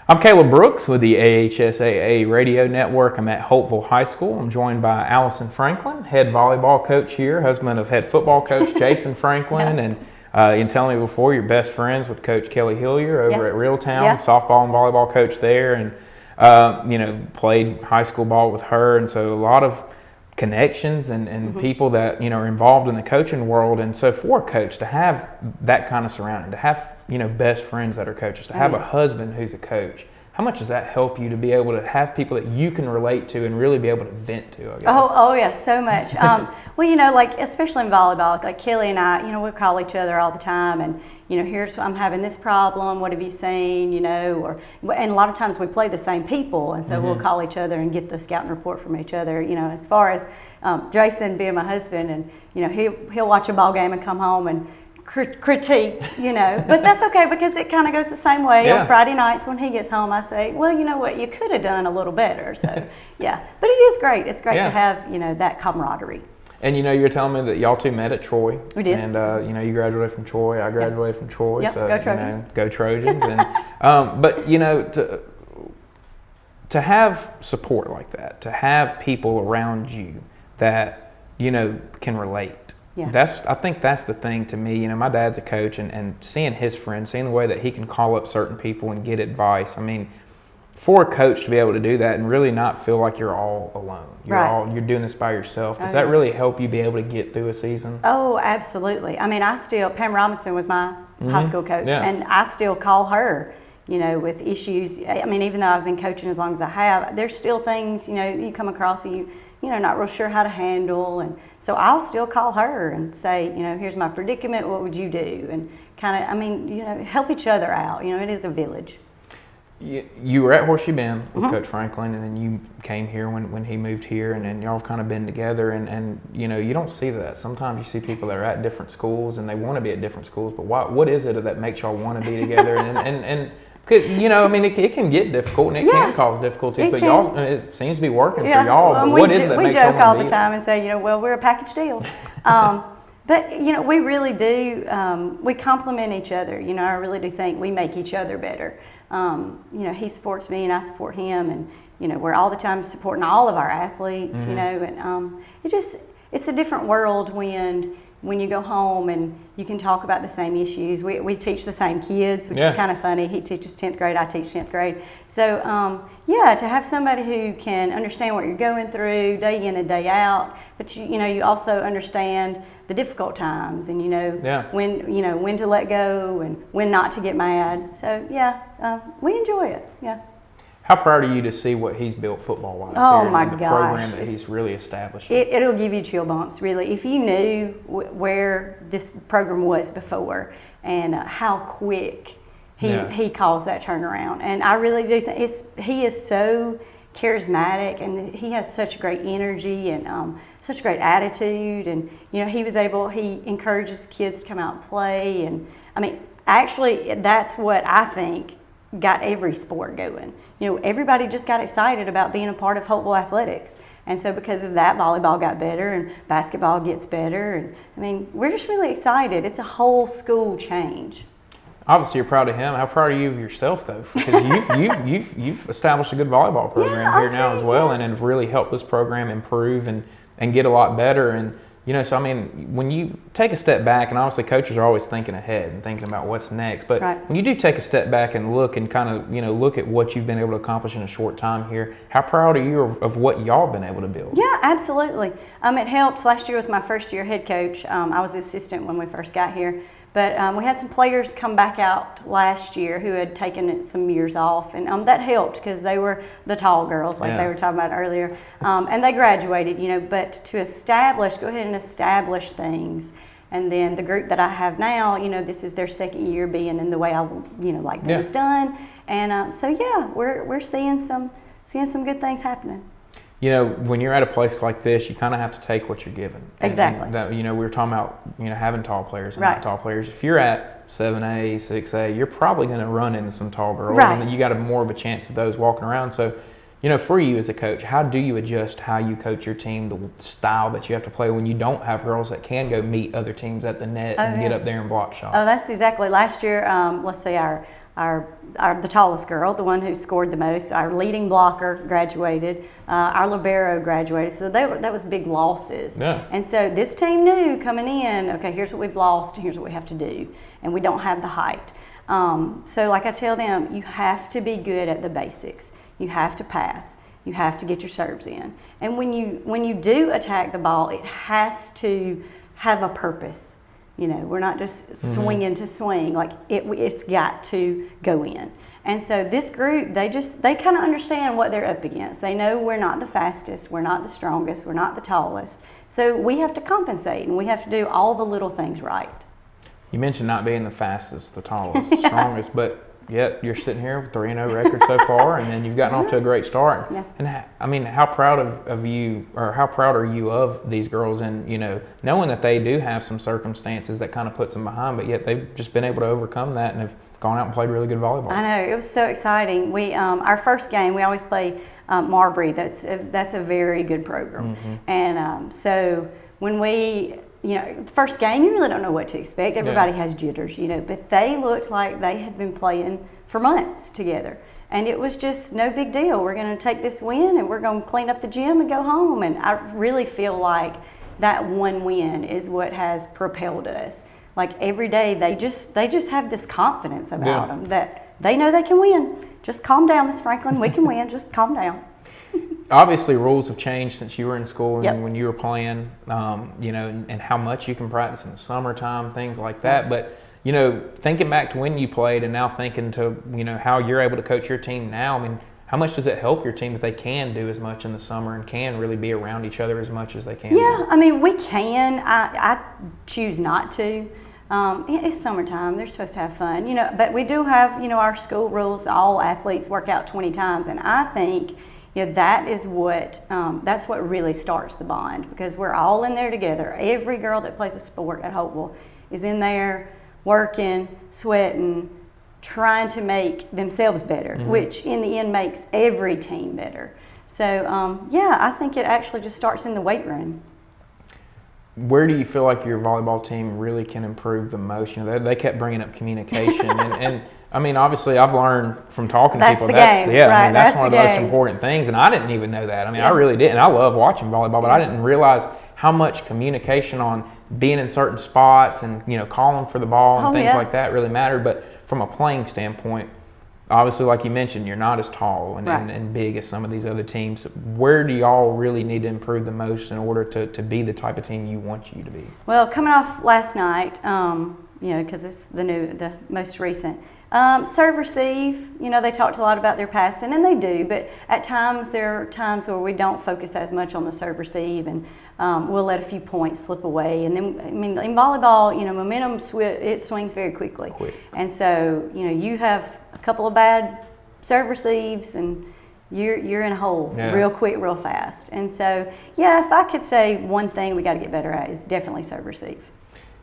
I'm Caleb Brooks with the AHSAA Radio Network. I'm at Holtville High School. I'm joined by Alison Franklin, head volleyball coach here, husband of head football coach Jason Franklin, and you telling me before you're best friends with Coach Kelly Hillier over at Reeltown, softball and volleyball coach there, and played high school ball with her, and so a lot of connections and people that are involved in the coaching world. And so for a coach to have that kind of surrounding, to have best friends that are coaches, to have a husband who's a coach, how much does that help you to be able to have people that you can relate to and really be able to vent to, I guess? Oh yeah, so much. Well, like especially in volleyball, like Kelly and I, we call each other all the time, and here's I'm having this problem. What have you seen? And a lot of times we play the same people, and so we'll call each other and get the scouting report from each other. As far as Jason being my husband, and he'll watch a ball game and come home and critique, but that's okay because it kind of goes the same way. On Friday nights when he gets home, I say, well, you know what, you could have done a little better. So but it is great. It's great to have that camaraderie. And you're telling me that y'all two met at Troy. We did. And you graduated from Troy. I graduated from Troy. Yep. So Go Trojans. Go Trojans. And but to have support like that, to have people around you that can relate. Yeah. I think that's the thing to me. My dad's a coach, and seeing his friends, seeing the way that he can call up certain people and get advice. I mean, for a coach to be able to do that and really not feel like you're all alone, you're doing this by yourself. Does that really help you be able to get through a season? Oh, absolutely. I mean, Pam Robinson was my high school coach, and I still call her, with issues. I mean, even though I've been coaching as long as I have, there's still things, you come across that not real sure how to handle, and so I'll still call her and say, here's my predicament, what would you do? And kind of, help each other out. It is a village. You were at Horseshoe Bend with Coach Franklin, and then you came here when he moved here, and then y'all have kind of been together, and you don't see that. Sometimes you see people that are at different schools and they want to be at different schools, but what is it that makes y'all want to be together? and it can get difficult and it can cause difficulties, but y'all, it seems to be working for y'all. But what is it that makes y'all want to be? We joke all the time and say, well, we're a package deal. But, we really do, we complement each other. I really do think we make each other better. He supports me and I support him, and, we're all the time supporting all of our athletes, and it's a different world when you go home and you can talk about the same issues. We teach the same kids, which is kind of funny. He teaches 10th grade, I teach 10th grade. So, to have somebody who can understand what you're going through day in and day out, but you also understand the difficult times and when to let go and when not to get mad. So, we enjoy it. Yeah. How proud are you to see what he's built football-wise the program that he's really established? It'll give you chill bumps, really. If you knew where this program was before and how quick he calls that turnaround. And I really do think he is so charismatic, and he has such great energy and such great attitude. And, he encourages kids to come out and play. And, actually, that's what I think got every sport going. Everybody just got excited about being a part of Holtville athletics, and so because of that, volleyball got better and basketball gets better, and we're just really excited. It's a whole school change. Obviously, you're proud of him. How proud are you of yourself, though? Because you've established a good volleyball program here now as well, and have really helped this program improve and get a lot better. And so when you take a step back, and obviously coaches are always thinking ahead and thinking about what's next, but when you do take a step back and look and kind of look at what you've been able to accomplish in a short time here, how proud are you of what y'all been able to build? Yeah, absolutely. It helps. Last year was my first year head coach. I was the assistant when we first got here. But we had some players come back out last year who had taken some years off, and that helped because they were the tall girls, like they were talking about earlier, and they graduated, But to go ahead and establish things, and then the group that I have now, this is their second year being in the way I, like things done, and we're seeing some good things happening. When you're at a place like this, you kind of have to take what you're given. Exactly. We were talking about, having tall players and not tall players. If you're at 7A, 6A, you're probably going to run into some tall girls. And then you got more of a chance of those walking around. So, for you as a coach, how do you adjust how you coach your team, the style that you have to play when you don't have girls that can go meet other teams at the net and get up there and block shots? Oh, that's exactly. Last year, let's see, our the tallest girl, the one who scored the most. Our leading blocker graduated. Our libero graduated. So that was big losses. Yeah. And so this team knew coming in, okay, here's what we've lost, and here's what we have to do. And we don't have the height. So like I tell them, you have to be good at the basics. You have to pass. You have to get your serves in. And when you do attack the ball, it has to have a purpose. You know, we're not just swinging to swing. Like it's got to go in. And so this group, they kind of understand what they're up against. They know we're not the fastest, we're not the strongest, we're not the tallest. So we have to compensate, and we have to do all the little things right. You mentioned not being the fastest, the tallest, the strongest, but yet you're sitting here with 3-0 record so far, and then you've gotten off to a great start. Yeah. And I mean, how proud of you, or how proud are you of these girls, and you know, knowing that they do have some circumstances that kind of puts them behind, but yet they've just been able to overcome that and have gone out and played really good volleyball. I know, it was so exciting. We our first game, we always play Marbury. That's a very good program, and so when we. You know, the first game, you really don't know what to expect. Everybody has jitters, you know, but they looked like they had been playing for months together. And it was just no big deal. We're going to take this win and we're going to clean up the gym and go home. And I really feel like that one win is what has propelled us. Like every day, they just have this confidence about them that they know they can win. Just calm down, Miss Franklin. We can win. Just calm down. Obviously, rules have changed since you were in school and Yep. when you were playing, you know, and how much you can practice in the summertime, things like that. But, you know, thinking back to when you played and now thinking to, you know, how you're able to coach your team now, I mean, how much does it help your team that they can do as much in the summer and can really be around each other as much as they can? Yeah, I mean, we can. I choose not to. It's summertime. They're supposed to have fun, you know, but we do have, you know, our school rules. All athletes work out 20 times, and I think that is that's what really starts the bond, because we're all in there together. Every girl that plays a sport at Holtville is in there working, sweating, trying to make themselves better, which in the end makes every team better. So, yeah, I think it actually just starts in the weight room. Where do you feel like your volleyball team really can improve the most? You know, they kept bringing up communication, and I mean, obviously, I've learned from talking to people. That's that's one of the most important things, and I didn't even know that. I mean, I really didn't. I love watching volleyball, but I didn't realize how much communication on being in certain spots and, you know, calling for the ball and things like that really mattered. But from a playing standpoint, obviously, like you mentioned, you're not as tall and big as some of these other teams. Where do y'all really need to improve the most in order to be the type of team you want you to be? Well, coming off last night, you know, because it's the most recent. Serve receive, you know, they talked a lot about their passing, and they do, but at times there are times where we don't focus as much on the serve receive, and we'll let a few points slip away. And then, I mean, in volleyball, you know, momentum it swings very quickly. And so, you know, you have a couple of bad serve receives and you're in a hole real quick, real fast. And so, yeah, if I could say one thing we got to get better at is definitely serve receive.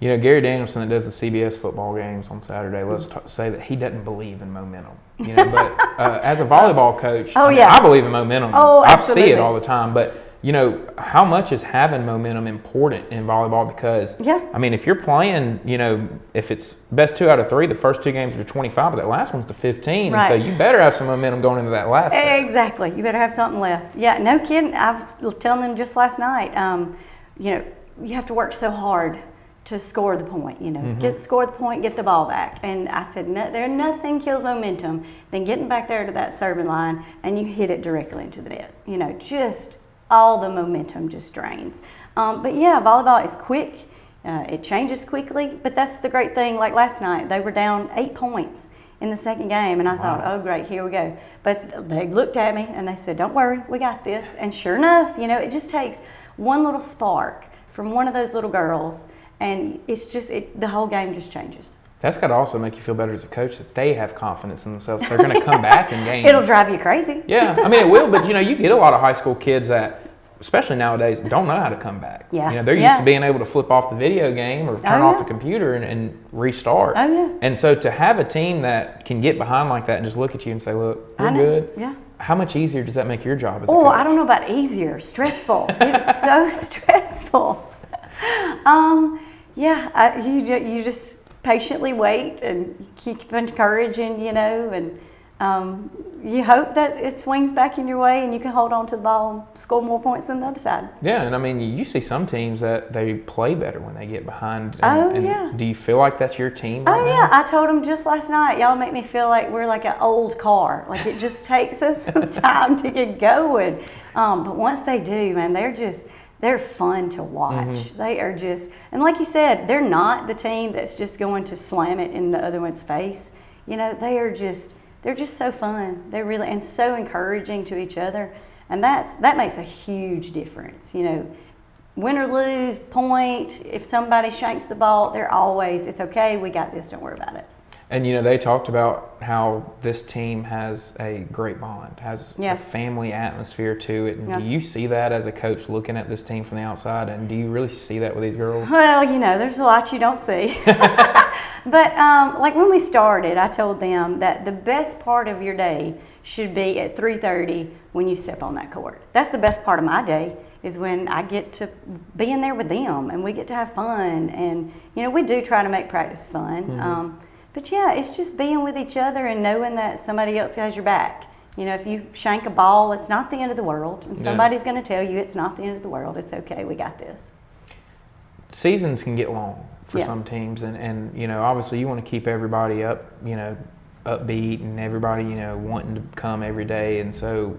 You know, Gary Danielson that does the CBS football games on Saturday loves to say that he doesn't believe in momentum. You know, but as a volleyball coach, I believe in momentum. I see it all the time. But, you know, how much is having momentum important in volleyball? Because, I mean, if you're playing, you know, if it's best 2 out of 3, the first 2 games are 25, but that last one's to 15. And so you better have some momentum going into that last set. Exactly. You better have something left. Yeah, no kidding. I was telling them just last night, you know, you have to work so hard to score the point, you know, score the point, get the ball back. And I said, nothing kills momentum than getting back there to that serving line and you hit it directly into the net. You know, just all the momentum just drains. But yeah, volleyball is quick. It changes quickly, but that's the great thing. Like last night, they were down 8 points in the second game, and I thought, oh great, here we go. But they looked at me and they said, don't worry, we got this. And sure enough, you know, it just takes one little spark from one of those little girls, and it's just, the whole game just changes. That's got to also make you feel better as a coach that they have confidence in themselves. They're going to come back in games. It'll drive you crazy. Yeah, I mean, it will, but, you know, you get a lot of high school kids that, especially nowadays, don't know how to come back. Yeah. You know, they're used to being able to flip off the video game or turn off the computer and restart. Oh, yeah. And so to have a team that can get behind like that and just look at you and say, look, we're good. Yeah. How much easier does that make your job as a coach? Oh, I don't know about easier. Stressful. It's so stressful. Yeah, you just patiently wait and keep encouraging, and you hope that it swings back in your way and you can hold on to the ball and score more points than the other side. Yeah, and I mean, you see some teams that they play better when they get behind. Yeah. Do you feel like that's your team right now? Yeah, I told them just last night, y'all make me feel like we're like an old car. Like it just takes us some time to get going. But once they do, man, they're fun to watch. They are just, and like you said, they're not the team that's just going to slam it in the other one's face. They're just so fun. They're really, and so encouraging to each other. And that makes a huge difference. Win or lose, point, if somebody shanks the ball, they're always, it's okay, we got this, don't worry about it. And, they talked about how this team has a great bond, has a family atmosphere to it. And do you see that as a coach looking at this team from the outside? And do you really see that with these girls? Well, there's a lot you don't see. But like when we started, I told them that the best part of your day should be at 3:30 when you step on that court. That's the best part of my day, is when I get to be in there with them and we get to have fun. And, we do try to make practice fun. But yeah, it's just being with each other and knowing that somebody else has your back. If you shank a ball, it's not the end of the world. And somebody's going to tell you it's not the end of the world. It's okay, we got this. Seasons can get long for some teams. And obviously you want to keep everybody up, upbeat and everybody, wanting to come every day. And so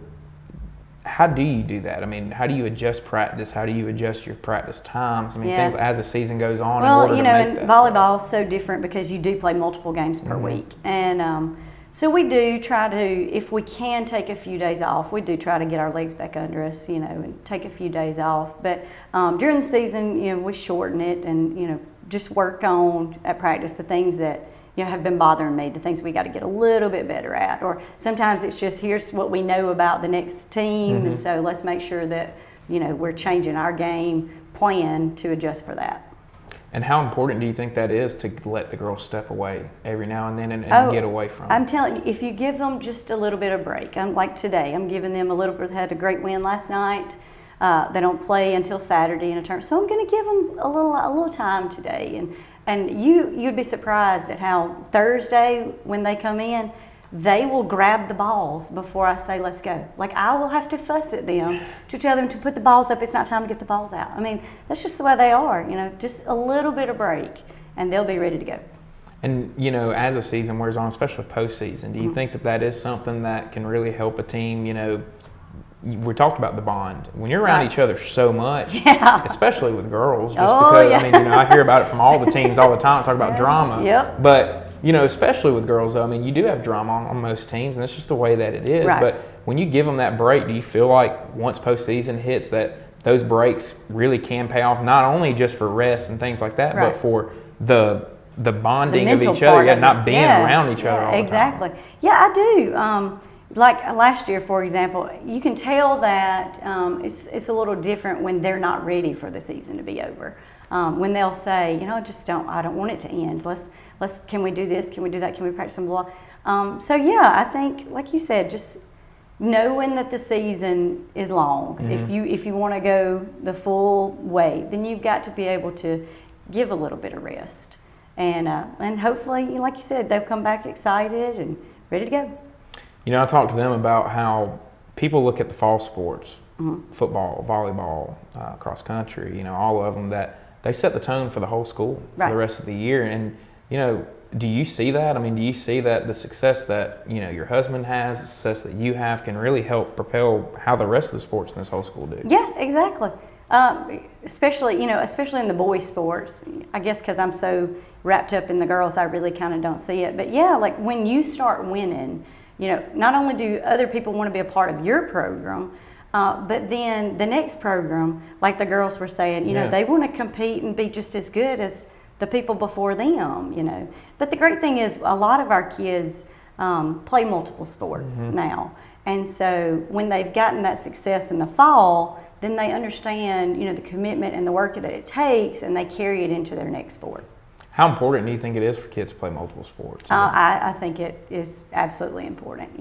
how do you do that? I mean, how do you adjust practice? How do you adjust your practice times? I mean, things as the season goes on. Well, in volleyball is so different because you do play multiple games per week. And so we do try to, if we can take a few days off, we do try to get our legs back under us, and take a few days off. But during the season, we shorten it and, just work on at practice the things that have been bothering me, the things we got to get a little bit better at. Or sometimes it's just, here's what we know about the next team, and so let's make sure that we're changing our game plan to adjust for that. And how important do you think that is to let the girls step away every now and then and get away from it? I'm telling you, if you give them just a little bit of break, like today, I'm giving them a little bit. They had a great win last night. They don't play until Saturday in a tournament, so I'm going to give them a little time today. And you'd be surprised at how Thursday when they come in, they will grab the balls before I say let's go. Like I will have to fuss at them to tell them to put the balls up. It's not time to get the balls out. I mean, that's just the way they are. Just a little bit of break, and they'll be ready to go. And as the season wears on, especially postseason, do you think that is something that can really help a team? We talked about the bond. When you're around each other so much, especially with girls, just because, I mean, I hear about it from all the teams all the time, talk about drama. Yep. But, especially with girls, though, I mean, you do have drama on most teams, and it's just the way that it is. Right. But when you give them that break, do you feel like once postseason hits that those breaks really can pay off, not only just for rest and things like that, but for the bonding of each other, not being around each other all the time? Exactly. Yeah, I do. Like last year, for example, you can tell that it's a little different when they're not ready for the season to be over. When they'll say, I don't want it to end. Can we do this? Can we do that? Can we practice some blah? So yeah, I think, like you said, just knowing that the season is long. If you want to go the full way, then you've got to be able to give a little bit of rest, and hopefully, like you said, they'll come back excited and ready to go. I talked to them about how people look at the fall sports, football, volleyball, cross country, all of them, that they set the tone for the whole school for the rest of the year. And, do you see that? I mean, do you see that the success that, your husband has, the success that you have can really help propel how the rest of the sports in this whole school do? Yeah, exactly. Especially in the boys' sports, I guess because I'm so wrapped up in the girls, I really kind of don't see it. But yeah, like when you start winning, not only do other people want to be a part of your program, but then the next program, like the girls were saying, they want to compete and be just as good as the people before them, But the great thing is a lot of our kids play multiple sports now. And so when they've gotten that success in the fall, then they understand, the commitment and the work that it takes, and they carry it into their next sport. How important do you think it is for kids to play multiple sports? I think it is absolutely important.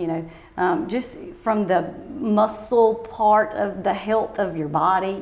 Just from the muscle part of the health of your body.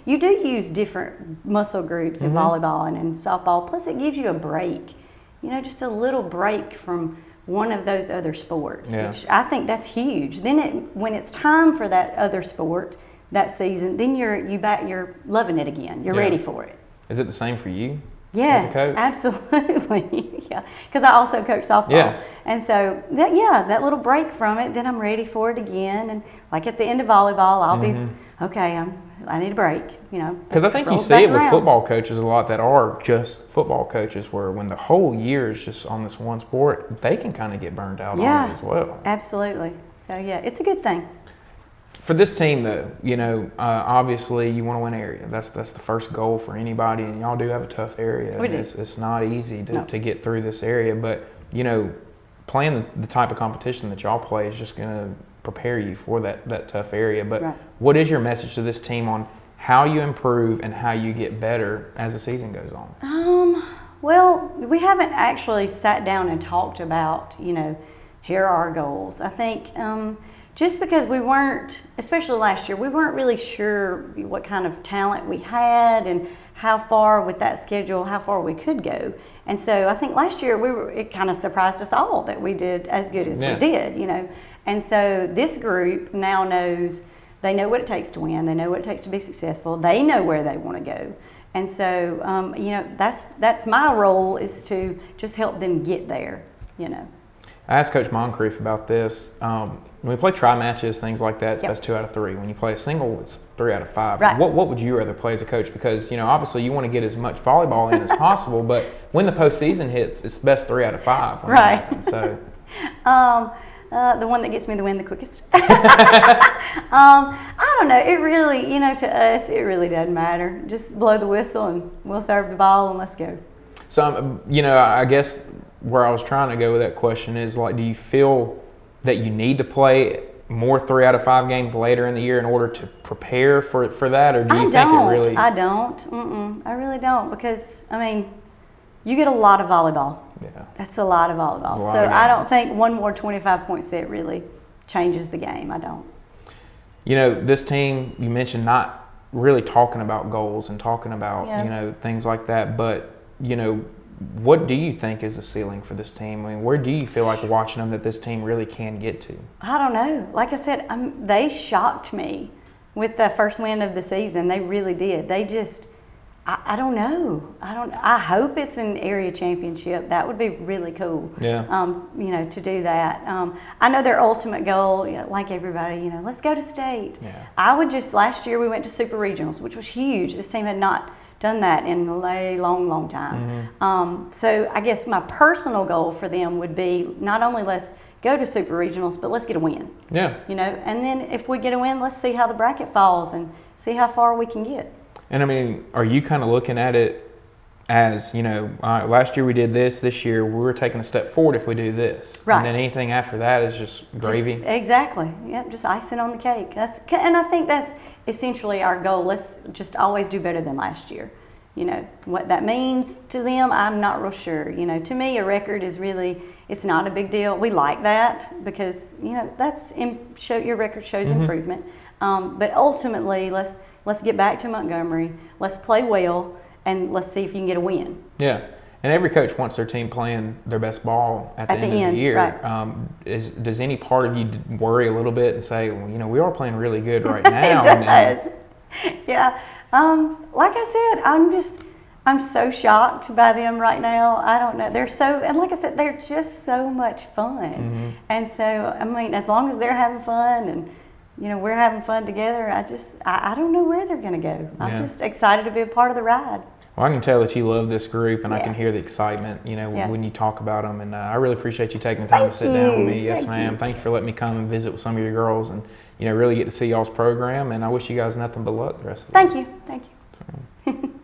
You do use different muscle groups in volleyball and in softball. Plus, it gives you a break. Just a little break from one of those other sports, which I think that's huge. Then, when it's time for that other sport that season, then you're loving it again. You're ready for it. Is it the same for you? Yes, absolutely. Yeah, because I also coach softball. Yeah. And so, that little break from it, then I'm ready for it again. And like at the end of volleyball, I'll be, okay, I need a break, Because I think you see it with football coaches a lot that are just football coaches, where when the whole year is just on this one sport, they can kind of get burned out on it as well. Absolutely. So, it's a good thing. For this team, though, obviously you want to win area. That's the first goal for anybody, and y'all do have a tough area. We do. It's not easy to get through this area, but playing the type of competition that y'all play is just going to prepare you for that tough area. But what is your message to this team on how you improve and how you get better as the season goes on? Well, we haven't actually sat down and talked about, here are our goals. I think just because we weren't, especially last year, we weren't really sure what kind of talent we had and how far with that schedule, how far we could go. And so I think last year it kind of surprised us all that we did as good as we did, And so this group now knows, they know what it takes to win, they know what it takes to be successful, they know where they want to go. And so, that's my role, is to just help them get there, I asked Coach Moncrief about this. When we play tri-matches, things like that, it's best 2 out of 3. When you play a single, it's 3 out of 5. Right. What would you rather play as a coach? Because, obviously you want to get as much volleyball in as possible, but when the postseason hits, it's best 3 out of 5. Right. So, the one that gets me the win the quickest. I don't know. It really, to us, it really doesn't matter. Just blow the whistle and we'll serve the ball and let's go. So, I guess where I was trying to go with that question is, do you feel that you need to play more 3 out of 5 games later in the year in order to prepare for that, or do you think it really? I don't. I really don't, because you get a lot of volleyball. Yeah. That's a lot of volleyball. So I don't think one more 25-point set really changes the game. I don't. This team, you mentioned not really talking about goals and talking about things like that, but what do you think is the ceiling for this team? Where do you feel like watching them that this team really can get to? I don't know. Like I said, they shocked me with the first win of the season. They really did. They just, I don't know. I hope it's an area championship. That would be really cool. Yeah. To do that. I know their ultimate goal, like everybody, let's go to state. Yeah. Last year we went to super regionals, which was huge. This team had not done that in a long time. So I guess my personal goal for them would be not only let's go to super regionals, but let's get a win. Yeah. And then if we get a win, let's see how the bracket falls and see how far we can get. And are you kind of looking at it as, last year we did this year we're taking a step forward if we do this. Right. And then anything after that is just gravy. Exactly. Yep, just icing on the cake. And I think that's essentially our goal. Let's just always do better than last year. What that means to them, I'm not real sure. To me, a record is really, it's not a big deal. We like that because, your record shows improvement. But ultimately, let's get back to Montgomery. Let's play well. And let's see if you can get a win. Yeah, and every coach wants their team playing their best ball at the end of the year. Right. Does any part of you worry a little bit and say, well, we are playing really good right now? It does. Yeah. Like I said, I'm so shocked by them right now. I don't know. And like I said, they're just so much fun. And so, as long as they're having fun and we're having fun together, I don't know where they're going to go. I'm just excited to be a part of the ride. Well, I can tell that you love this group, and I can hear the excitement, when you talk about them. And I really appreciate you taking the time to sit down with me. Yes, ma'am. Thank you for letting me come and visit with some of your girls and, really get to see y'all's program. And I wish you guys nothing but luck the rest of the day. Thank you.